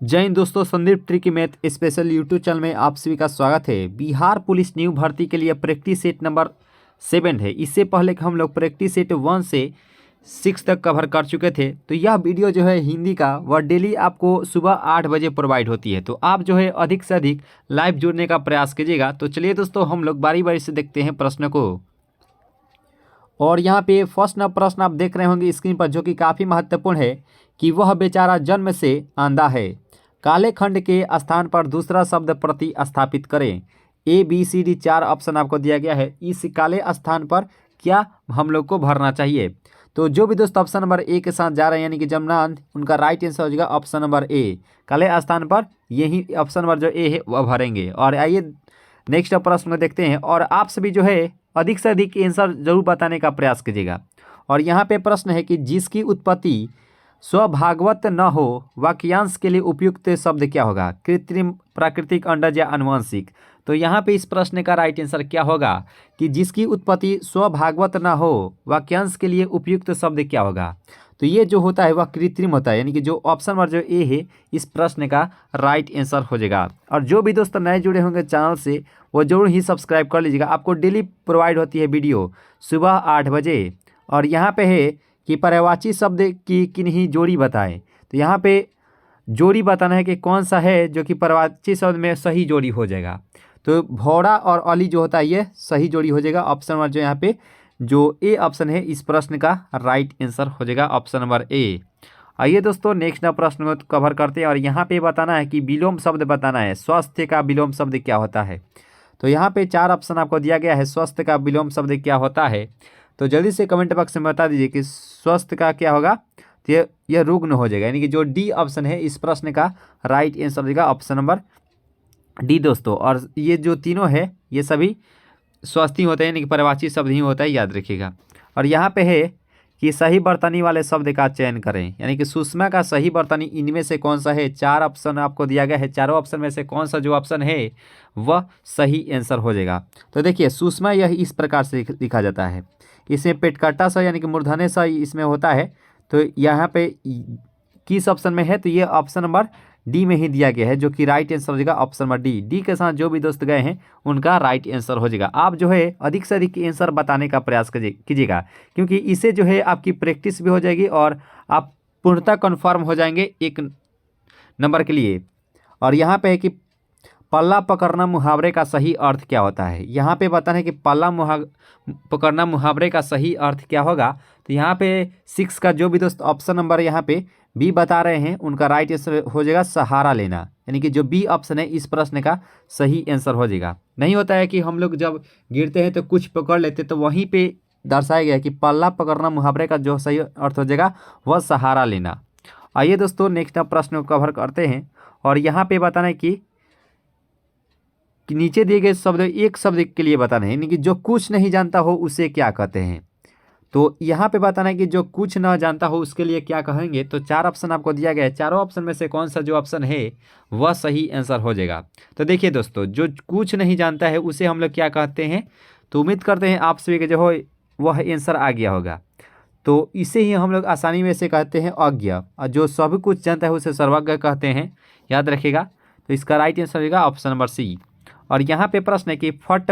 जय हिंद दोस्तों, Sandeep tricky math special YouTube channel में आप सभी का स्वागत है। बिहार पुलिस न्यू भर्ती के लिए प्रैक्टिस सेट नंबर 7 है। इससे पहले हम लोग प्रैक्टिस सेट 1 से 6 तक कवर कर चुके थे। तो यह वीडियो जो है हिंदी का वह डेली आपको सुबह 8 बजे प्रोवाइड होती है। तो आप जो है अधिक से अधिक लाइव जुड़ने का प्रयास कीजिएगा। तो चलिए दोस्तों, हम लोग बारी बारी से देखते हैं प्रश्न को। और यहाँ पे फर्स्ट प्रश्न आप देख रहे होंगे स्क्रीन पर, जो कि काफ़ी महत्वपूर्ण है कि वह बेचारा जन्म से अंधा है। काले खंड के स्थान पर दूसरा शब्द प्रतिस्थापित करें। A B C D 4 option आपको दिया गया है। इस काले स्थान पर क्या हम लोग को भरना चाहिए? तो जो भी दोस्त ऑप्शन नंबर ए के साथ जा रहे हैं यानी कि जमनान, उनका राइट आंसर हो जाएगा ऑप्शन नंबर ए। काले स्थान पर यही ऑप्शन नंबर जो ए है वह भरेंगे। और आइए नेक्स्ट प्रश्न में देखते हैं। और आप सभी जो है अधिक से अधिक आंसर जरूर बताने का प्रयास कीजिएगा। और यहाँ पे प्रश्न है कि जिसकी उत्पत्ति स्वभागवत न हो, वाक्यांश के लिए उपयुक्त शब्द क्या होगा? कृत्रिम, प्राकृतिक, अंडज या आनुवंशिक। तो यहाँ पे इस प्रश्न का राइट आंसर क्या होगा कि जिसकी उत्पत्ति स्वभागवत न हो, वाक्यांश के लिए उपयुक्त शब्द क्या होगा? तो ये जो होता है वह कृत्रिम होता है, यानी कि जो ऑप्शन नंबर जो ए है इस प्रश्न का राइट आंसर हो जाएगा। और जो भी दोस्त नए जुड़े होंगे चैनल से वो जरूर ही सब्सक्राइब कर लीजिएगा। आपको डेली प्रोवाइड होती है वीडियो सुबह 8 बजे। और यहाँ पे है कि पर्यायवाची शब्द की किन्हीं जोड़ी बताएं। तो यहाँ पे जोड़ी बताना है कि कौन सा है जो कि पर्यायवाची शब्द में सही जोड़ी हो जाएगा। तो भौरा और अली जो होता है ये सही जोड़ी हो जाएगा। ऑप्शन नंबर जो यहाँ पे जो ए ऑप्शन है इस प्रश्न का राइट आंसर हो जाएगा ऑप्शन नंबर ए। आइए दोस्तों नेक्स्ट प्रश्न को कवर करते हैं। और यहाँ पे बताना है कि विलोम शब्द बताना है। स्वास्थ्य का विलोम शब्द क्या होता है? तो यहाँ पे 4 ऑप्शन आपको दिया गया है। स्वास्थ्य का विलोम शब्द क्या होता है? तो जल्दी से कमेंट बॉक्स में बता दीजिए कि स्वस्थ का क्या होगा। तो यह रुग्ण हो जाएगा, यानी कि जो डी ऑप्शन है इस प्रश्न का राइट आंसर हो जाएगा ऑप्शन नंबर डी दोस्तों। और ये जो तीनों है ये सभी स्वस्थ ही होते हैं, यानी कि पर्यायवाची शब्द ही होता है, याद रखिएगा। और यहाँ पे है कि सही बर्तनी वाले शब्द का चयन करें, यानी कि सुषमा का सही बर्तनी इनमें से कौन सा है? 4 ऑप्शन आपको दिया गया है। चारों ऑप्शन में से कौन सा जो ऑप्शन है वह सही आंसर हो जाएगा। तो देखिए सुषमा यह इस प्रकार से लिखा जाता है। इसमें पेटकाटा सा यानी कि मूर्धन्य सा इसमें होता है। तो यहाँ पे किस ऑप्शन में है? तो ये ऑप्शन नंबर डी में ही दिया गया है, जो कि राइट आंसर हो जाएगा ऑप्शन नंबर डी। डी के साथ जो भी दोस्त गए हैं उनका राइट आंसर हो जाएगा। आप जो है अधिक से अधिक आंसर बताने का प्रयास कीजिएगा, क्योंकि इससे जो है आपकी प्रैक्टिस भी हो जाएगी और आप पूर्णतः कन्फर्म हो जाएंगे 1 नंबर के लिए। और यहाँ पे है कि पल्ला पकड़ना मुहावरे का सही अर्थ क्या होता है? यहाँ पे बताना है कि पल्ला पकड़ना मुहावरे का सही अर्थ क्या होगा। तो यहाँ पे 6 का जो भी दोस्त ऑप्शन नंबर यहाँ पे बी बता रहे हैं उनका राइट आंसर हो जाएगा सहारा लेना, यानी कि जो बी ऑप्शन है इस प्रश्न का सही आंसर हो जाएगा। नहीं होता है कि हम लोग जब गिरते हैं तो कुछ पकड़ लेते, तो वहीं पे दर्शाया गया कि पल्ला पकड़ना मुहावरे का जो सही अर्थ हो जाएगा वह सहारा लेना। आइए दोस्तों नेक्स्ट प्रश्न को कवर करते हैं। और यहाँ पे बताना है कि नीचे दिए गए शब्द एक शब्द के लिए बताना है, यानी कि जो कुछ नहीं जानता हो उसे क्या कहते हैं? तो यहाँ पे बताना है कि जो कुछ ना जानता हो उसके लिए क्या कहेंगे। तो 4 ऑप्शन आपको दिया गया है। चारों ऑप्शन में से कौन सा जो ऑप्शन है वह सही आंसर हो जाएगा। तो देखिए दोस्तों, जो कुछ नहीं जानता है उसे हम लोग क्या कहते हैं? तो उम्मीद करते हैं आप सभी के जो हो वह आंसर आ गया होगा। तो इसे ही हम लोग आसानी में से कहते हैं अज्ञ। और जो सब कुछ जानता है उसे सर्वज्ञ कहते हैं, याद रखिएगा। तो इसका राइट आंसर होगा ऑप्शन नंबर सी। और यहाँ पे प्रश्न है कि फट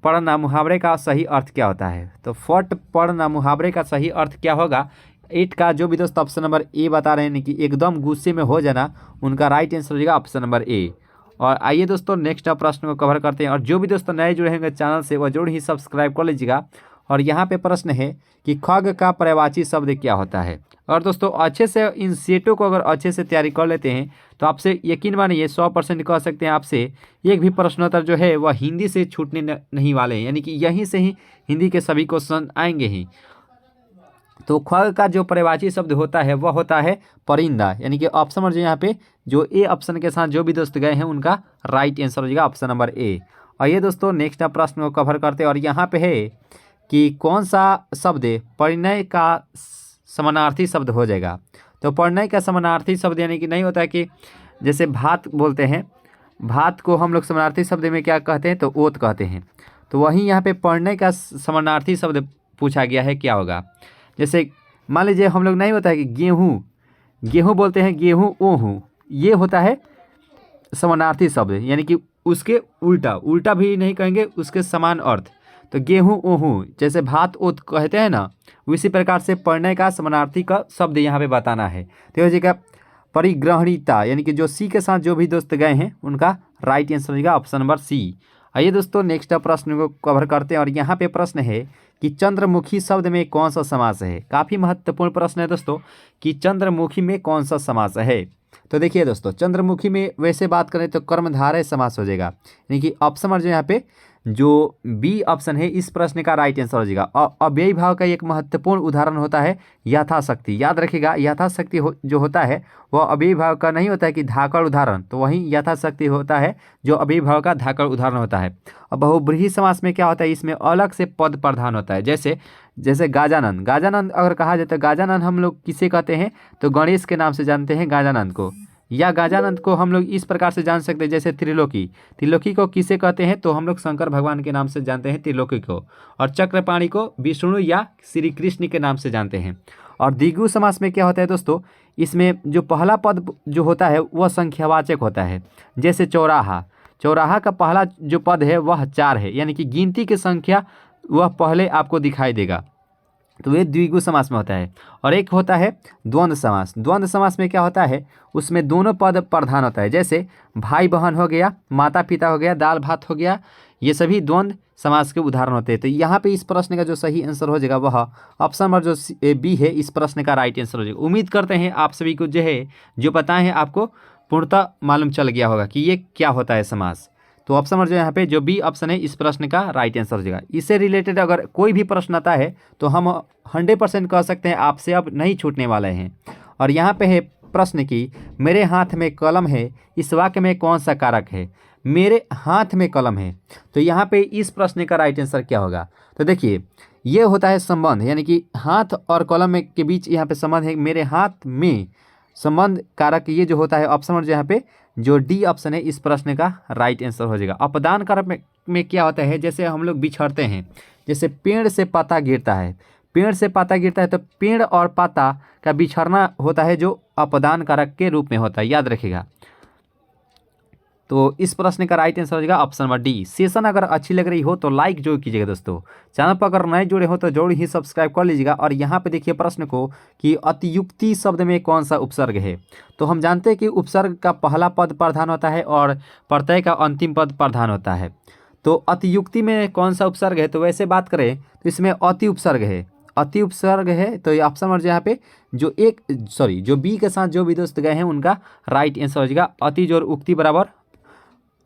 पड़ना मुहावरे का सही अर्थ क्या होता है? तो फट पड़ना मुहावरे का सही अर्थ क्या होगा? 8 का जो भी दोस्त ऑप्शन नंबर ए बता रहे हैं कि एकदम गुस्से में हो जाना, उनका राइट आंसर हो जाएगा ऑप्शन नंबर ए। और आइए दोस्तों नेक्स्ट प्रश्न को कवर करते हैं। और जो भी दोस्तों नए जुड़े होंगे चैनल से वह जरूर ही सब्सक्राइब कर लीजिएगा। और यहाँ पे प्रश्न है कि खग का पर्यायवाची शब्द क्या होता है? और दोस्तों अच्छे से इन सेटों को अगर अच्छे से तैयारी कर लेते हैं तो आपसे यकीन मानिए 100% कह सकते हैं आपसे एक भी प्रश्नोत्तर जो है वह हिंदी से छूटने नहीं वाले हैं, यानी कि यहीं से ही हिंदी के सभी क्वेश्चन आएंगे ही। तो खग का जो पर्यायवाची शब्द होता है वह होता है परिंदा, यानी कि ऑप्शन नंबर जो यहाँ पे जो ए ऑप्शन के साथ जो भी दोस्त गए हैं उनका राइट आंसर हो जाएगा ऑप्शन नंबर ए। और ये दोस्तों नेक्स्ट प्रश्न को कवर करते हैं। और यहाँ पे है कि कौन सा शब्द परिणय का समानार्थी शब्द हो जाएगा? तो परिणय का समानार्थी शब्द यानी कि नहीं होता है कि जैसे भात बोलते हैं, भात को हम लोग समानार्थी शब्द में क्या कहते हैं? तो ओत कहते हैं। तो वहीं यहाँ पे परिणय का समानार्थी शब्द पूछा गया है, क्या होगा? जैसे मान लीजिए हम लोग नहीं होता है कि गेहूँ बोलते हैं गेहूँ ओहूँ, ये होता है समानार्थी शब्द, यानी कि उसके उल्टा, उल्टा भी नहीं कहेंगे, उसके समान अर्थ। तो गेहूँ ओहूँ, जैसे भात ओत कहते हैं ना, उसी प्रकार से पढ़ने का समानार्थी का शब्द यहाँ पे बताना है। तो हो जाएगा परिग्रहणीयता, यानी कि जो सी के साथ जो भी दोस्त गए हैं उनका राइट आंसर हो जाएगा ऑप्शन नंबर सी। आइए दोस्तों नेक्स्ट प्रश्न को कवर करते हैं, और यहाँ पे प्रश्न है कि चंद्रमुखी शब्द में कौन सा समास है। काफ़ी महत्वपूर्ण प्रश्न है दोस्तों कि चंद्रमुखी में कौन सा समास है। तो देखिए दोस्तों, चंद्रमुखी में वैसे बात करें तो कर्मधारय समास हो जाएगा, यानी कि ऑप्शन नंबर जो यहाँ पे जो बी ऑप्शन है इस प्रश्न का राइट आंसर हो जाएगा। अव्ययी भाव का एक महत्वपूर्ण उदाहरण होता है यथाशक्ति। याद रखिएगा, यथाशक्ति जो होता है वह अव्ययी भाव का नहीं होता है कि धाकड़ उदाहरण, तो वहीं यथाशक्ति होता है जो अव्ययी भाव का धाकड़ उदाहरण होता है। अब बहुब्रीहि समास में क्या होता है, इसमें अलग से पद प्रधान होता है। जैसे गाजानंद, गाजानंद अगर कहा जाए तो गाजानंद हम लोग किसे कहते हैं, तो गणेश के नाम से जानते हैं गाजानंद को। या गाजानंद को हम लोग इस प्रकार से जान सकते हैं, जैसे त्रिलोकी, त्रिलोकी को किसे कहते हैं, तो हम लोग शंकर भगवान के नाम से जानते हैं त्रिलोकी को। और चक्रपाणी को विष्णु या श्री कृष्ण के नाम से जानते हैं। और द्विगु समास में क्या होता है दोस्तों, इसमें जो पहला पद जो होता है वह संख्यावाचक होता है। जैसे चौराहा, चौराहा का पहला जो पद है वह 4 है, यानी कि गिनती की संख्या वह पहले आपको दिखाई देगा, तो ये द्विगु समास में होता है। और एक होता है द्वंद्व समास। द्वंद्व समास में क्या होता है, उसमें दोनों पद प्रधान होता है। जैसे भाई बहन हो गया, माता पिता हो गया, दाल भात हो गया, ये सभी द्वंद्व समास के उदाहरण होते हैं। तो यहाँ पे इस प्रश्न का जो सही आंसर हो जाएगा वह ऑप्शन नंबर जो बी है इस प्रश्न का राइट आंसर हो जाएगा। उम्मीद करते हैं आप सभी को जो है जो पता है आपको पूर्णतः मालूम चल गया होगा कि ये क्या होता है समास। तो ऑप्शन नंबर जो यहाँ पे जो बी ऑप्शन है इस प्रश्न का राइट आंसर हो जाएगा। इससे रिलेटेड अगर कोई भी प्रश्न आता है तो हम 100% कह सकते हैं आपसे अब नहीं छूटने वाले हैं। और यहाँ पे है प्रश्न कि मेरे हाथ में कलम है, इस वाक्य में कौन सा कारक है। मेरे हाथ में कलम है, तो यहाँ पे इस प्रश्न का राइट आंसर क्या होगा। तो देखिए ये होता है संबंध, यानी कि हाथ और कलम में के बीच यहाँ पे संबंध है। मेरे हाथ में संबंध कारक ये जो होता है ऑप्शन नंबर यहाँ पे जो डी ऑप्शन है इस प्रश्न का राइट आंसर हो जाएगा। अपदान कारक में क्या होता है, जैसे हम लोग बिछड़ते हैं, जैसे पेड़ से पत्ता गिरता है, पेड़ से पत्ता गिरता है तो पेड़ और पत्ता का बिछड़ना होता है जो अपदान कारक के रूप में होता है, याद रखिएगा। तो इस प्रश्न का राइट आंसर हो जाएगा ऑप्शन नंबर डी। सेशन अगर अच्छी लग रही हो तो लाइक जरूर कीजिएगा दोस्तों। चैनल पर अगर नए जुड़े हो तो जरूर ही सब्सक्राइब कर लीजिएगा। और यहाँ पे देखिए प्रश्न को कि अतियुक्ति शब्द में कौन सा उपसर्ग है। तो हम जानते हैं कि उपसर्ग का पहला पद प्रधान होता है और प्रत्यय का अंतिम पद प्रधान होता है। तो अतियुक्ति में कौन सा उपसर्ग है, तो वैसे बात करें तो इसमें अति उपसर्ग है, अति उपसर्ग है। तो ये ऑप्शन नंबर यहाँ पे जो बी के साथ जो भी दोस्त गए हैं उनका राइट आंसर हो जाएगा अति जोर उक्ति बराबर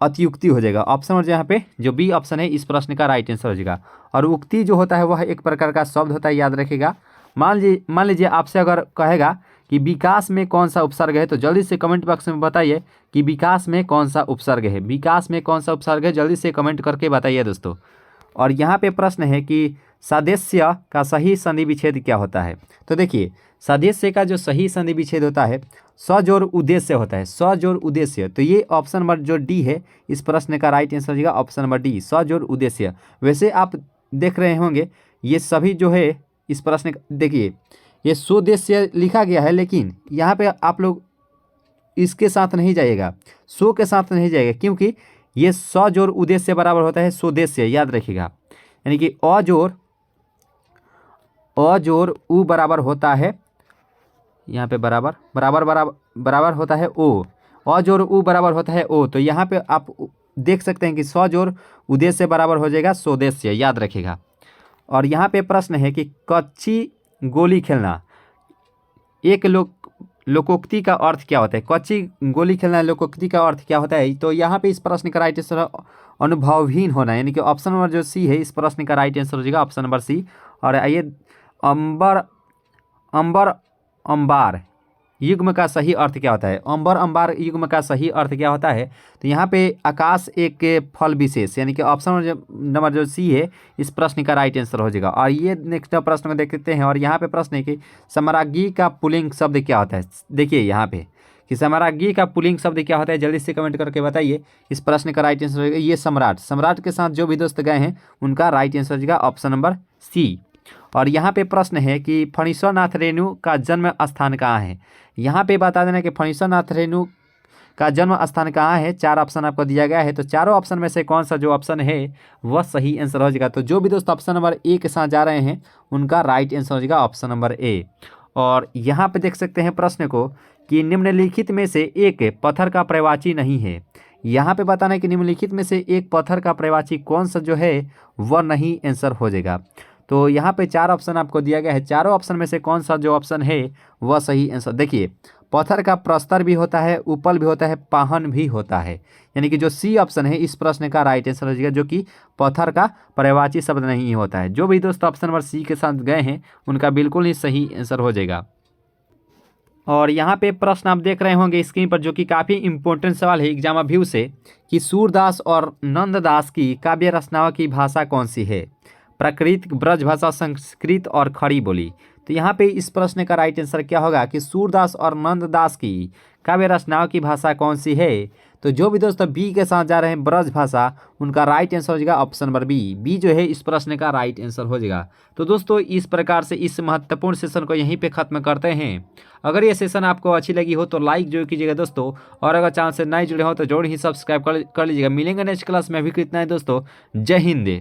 अतियुक्ति हो जाएगा। ऑप्शन नंबर यहाँ पे जो बी ऑप्शन है इस प्रश्न का राइट आंसर हो जाएगा। और उक्ति जो होता है वह एक प्रकार का शब्द होता है, याद रखिएगा। मान लीजिए आपसे अगर कहेगा कि विकास में कौन सा उपसर्ग है, तो जल्दी से कमेंट बॉक्स में बताइए कि विकास में कौन सा उपसर्ग है। विकास में कौन सा उपसर्ग है, जल्दी से कमेंट करके बताइए दोस्तों। और यहाँ पे प्रश्न है कि सदस्य का सही संधि विच्छेद क्या होता है। तो देखिए सदस्य का जो सही संधि विच्छेद होता है सजोर उद्देश्य होता है, सजोर उद्देश्य। तो ये ऑप्शन नंबर जो डी है इस प्रश्न का राइट आंसर हो जाएगा ऑप्शन नंबर डी, सजोर उद्देश्य। वैसे आप देख रहे होंगे ये सभी जो है इस प्रश्न देखिए ये सुदेश्य लिखा गया है, लेकिन यहाँ पे आप लोग इसके साथ नहीं जाइएगा, सो के साथ नहीं जाइएगा, क्योंकि ये सजोर उद्देश्य बराबर होता है सुदेश्य, याद रखिएगा। यानी कि अजोर उ बराबर होता है, यहाँ पे बराबर होता है ओ, अजोर उ बराबर होता है ओ। तो यहाँ पे आप देख सकते हैं कि सजोर उद्देश्य बराबर हो जाएगा स्वदेश्य, याद रखिएगा। और यहाँ पे प्रश्न है कि कच्ची गोली खेलना एक लोकोक्ति का अर्थ क्या होता है। कच्ची गोली खेलना लोकोक्ति का अर्थ क्या होता है। तो यहाँ पे इस प्रश्न का राइट आंसर अनुभवहीन होना, यानी कि ऑप्शन नंबर जो सी है इस प्रश्न का राइट आंसर हो जाएगा ऑप्शन नंबर सी। और आइए अंबर अंबार युग्म का सही अर्थ क्या होता है। अंबर अंबार युग्म का सही अर्थ क्या होता है। तो यहाँ पे आकाश एक फल विशेष, यानी कि ऑप्शन नंबर जो सी है इस प्रश्न का राइट आंसर हो जाएगा। और ये नेक्स्ट प्रश्न को देखते हैं। और यहाँ पे प्रश्न है कि सम्राज्ञी का पुल्लिंग शब्द क्या होता है। देखिए यहाँ पे कि सम्राज्ञी का पुल्लिंग शब्द क्या होता है, जल्दी से कमेंट करके बताइए। इस प्रश्न का राइट आंसर हो जाएगा ये सम्राट के साथ जो भी दोस्त गए हैं उनका राइट आंसर हो जाएगा ऑप्शन नंबर सी। और यहाँ पे प्रश्न है कि फणीश्वर नाथ रेणु का जन्म स्थान कहाँ है। यहाँ पे बता देना कि फणीश्वर नाथ रेणु का जन्म स्थान कहाँ है, 4 ऑप्शन आपको दिया गया है। तो चारों ऑप्शन में से कौन सा जो ऑप्शन है वह सही आंसर हो जाएगा। तो जो भी दोस्तों ऑप्शन नंबर ए के साथ जा रहे हैं उनका राइट आंसर हो जाएगा ऑप्शन नंबर ए। और यहाँ पे देख सकते हैं प्रश्न को कि निम्नलिखित में से एक पत्थर का पर्यायवाची नहीं है। यहाँ पे बताना है कि निम्नलिखित में से एक पत्थर का पर्यायवाची कौन सा जो है वह नहीं आंसर हो जाएगा। तो यहाँ पे 4 ऑप्शन आपको दिया गया है, चारों ऑप्शन में से कौन सा जो ऑप्शन है वह सही आंसर। देखिए पत्थर का प्रस्तर भी होता है, उपल भी होता है, पाहन भी होता है, यानी कि जो सी ऑप्शन है इस प्रश्न का राइट आंसर हो जाएगा, जो कि पत्थर का पर्यायवाची शब्द नहीं होता है। जो भी दोस्तों ऑप्शन नंबर सी के साथ गए हैं उनका बिल्कुल ही सही आंसर हो जाएगा। और यहाँ पे प्रश्न आप देख रहे होंगे स्क्रीन पर, जो कि काफ़ी इंपॉर्टेंट सवाल है एग्जाम व्यू से, कि सूरदास और नंददास की काव्य रचनाओं की भाषा कौन सी है, प्राकृत, ब्रज भाषा, संस्कृत और खड़ी बोली। तो यहाँ पे इस प्रश्न का राइट आंसर क्या होगा कि सूरदास और नंददास की काव्य रचनाओं की भाषा कौन सी है। तो जो भी दोस्तों बी के साथ जा रहे हैं ब्रज भाषा, उनका राइट आंसर हो जाएगा ऑप्शन नंबर बी। बी जो है इस प्रश्न का राइट आंसर हो जाएगा। तो दोस्तों इस प्रकार से इस महत्वपूर्ण सेशन को यहीं पे ख़त्म करते हैं। अगर ये सेशन आपको अच्छी लगी हो तो लाइक जरूर कीजिएगा दोस्तों, और अगर चैनल से नए जुड़े हो तो जरूर ही सब्सक्राइब कर लीजिएगा। मिलेंगे नेक्स्ट क्लास में। अभी कितना है दोस्तों, जय हिंद।